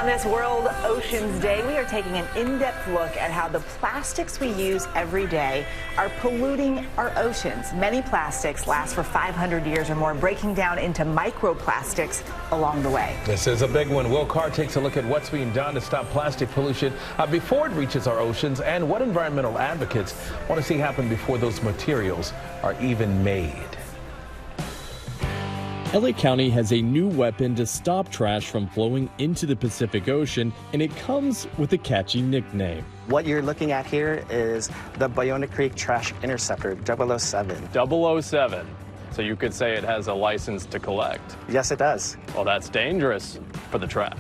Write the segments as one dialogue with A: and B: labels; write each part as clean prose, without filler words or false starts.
A: On this World Oceans Day, we are taking an in-depth look at how the plastics we use every day are polluting our oceans. Many plastics last for 500 years or more, breaking down into microplastics along the way.
B: This is a big one. Will Carr takes a look at what's being done to stop plastic pollution before it reaches our oceans and what environmental advocates want to see happen before those materials are even made.
C: LA County has a new weapon to stop trash from flowing into the Pacific Ocean, and it comes with a catchy nickname.
D: What you're looking at here is the Ballona Creek Trash Interceptor 007.
E: 007. So you could say it has a license to collect.
D: Yes, it does.
E: Well, that's dangerous for the trash.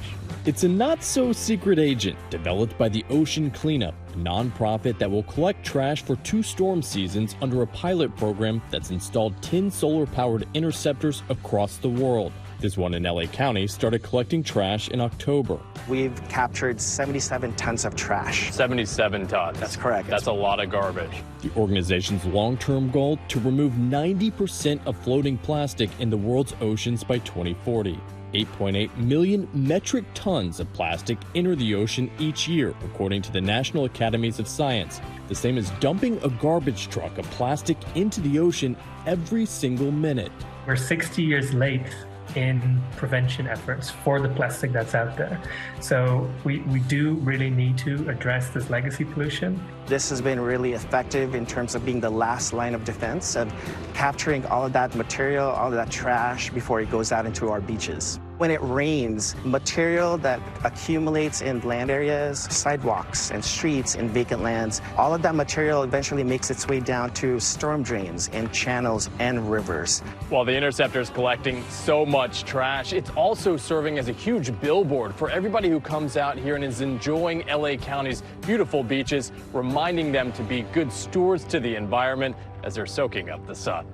C: It's a not-so-secret agent developed by the Ocean Cleanup, a nonprofit that will collect trash for 2 storm seasons under a pilot program that's installed 10 solar-powered interceptors across the world. This one in LA County started collecting trash in October.
D: We've captured 77 tons of trash.
E: 77 tons.
D: That's correct.
E: That's a lot of garbage.
C: The organization's long-term goal to remove 90% of floating plastic in the world's oceans by 2040. 8.8 million metric tons of plastic enter the ocean each year, according to the National Academies of Science. The same as dumping a garbage truck of plastic into the ocean every single minute.
F: We're 60 years late in prevention efforts for the plastic that's out there. So we do really need to address this legacy pollution.
D: This has been really effective in terms of being the last line of defense of capturing all of that material, all of that trash before it goes out into our beaches. When it rains, material that accumulates in land areas, sidewalks and streets and vacant lands, all of that material eventually makes its way down to storm drains and channels and rivers.
E: While the interceptor is collecting so much trash, it's also serving as a huge billboard for everybody who comes out here and is enjoying LA County's beautiful beaches, reminding them to be good stewards to the environment as they're soaking up the sun.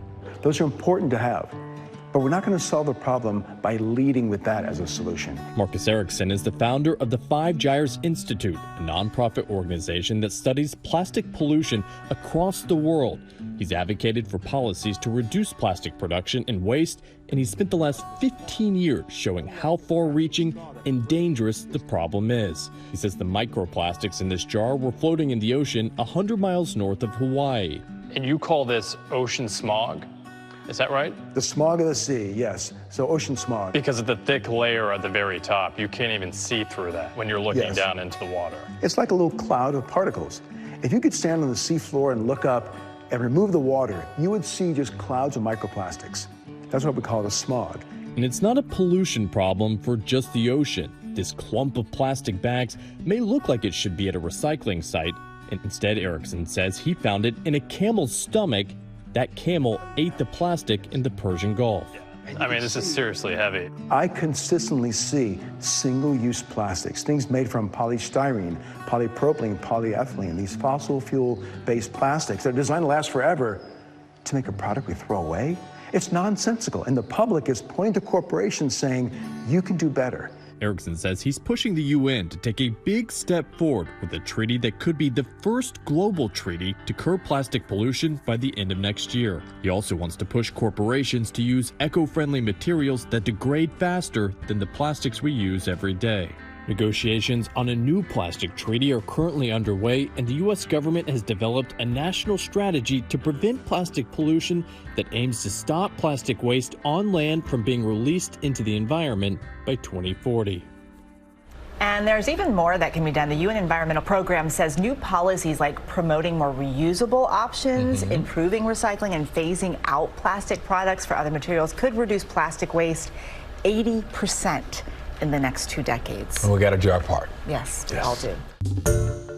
G: Those are important to have. But we're not going to solve the problem by leading with that as a solution.
C: Marcus Erickson is the founder of the Five Gyres Institute, a nonprofit organization that studies plastic pollution across the world. He's advocated for policies to reduce plastic production and waste, and he's spent the last 15 years showing how far-reaching and dangerous the problem is. He says the microplastics in this jar were floating in the ocean 100 miles north of Hawaii.
E: And you call this ocean smog? Is that right?
G: The smog of the sea, yes. So ocean smog.
E: Because of the thick layer at the very top, you can't even see through that when you're looking down into the water.
G: It's like a little cloud of particles. If you could stand on the seafloor and look up and remove the water, you would see just clouds of microplastics. That's what we call the smog.
C: And it's not a pollution problem for just the ocean. This clump of plastic bags may look like it should be at a recycling site, and instead Erickson says he found it in a camel's stomach. That camel ate the plastic in the Persian Gulf.
E: I mean, this is seriously heavy.
G: I consistently see single-use plastics, things made from polystyrene, polypropylene, polyethylene, these fossil fuel-based plastics that are designed to last forever to make a product we throw away. It's nonsensical, and the public is pointing to corporations saying, you can do better.
C: Erickson says he's pushing the UN to take a big step forward with a treaty that could be the first global treaty to curb plastic pollution by the end of next year. He also wants to push corporations to use eco-friendly materials that degrade faster than the plastics we use every day. Negotiations on a new plastic treaty are currently underway, and the U.S. government has developed a national strategy to prevent plastic pollution that aims to stop plastic waste on land from being released into the environment by 2040.
A: And there's even more that can be done. The UN Environmental Program says new policies like promoting more reusable options, improving recycling, and phasing out plastic products for other materials could reduce plastic waste 80% in the next 2 decades.
B: And we got to do our part.
A: Yes, we all do.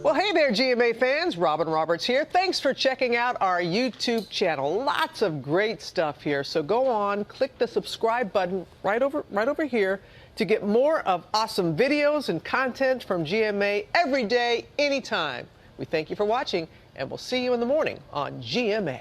H: Well, hey there, GMA fans. Robin Roberts here. Thanks for checking out our YouTube channel. Lots of great stuff here. So go on, click the subscribe button right over here to get more of awesome videos and content from GMA every day, anytime. We thank you for watching, and we'll see you in the morning on GMA.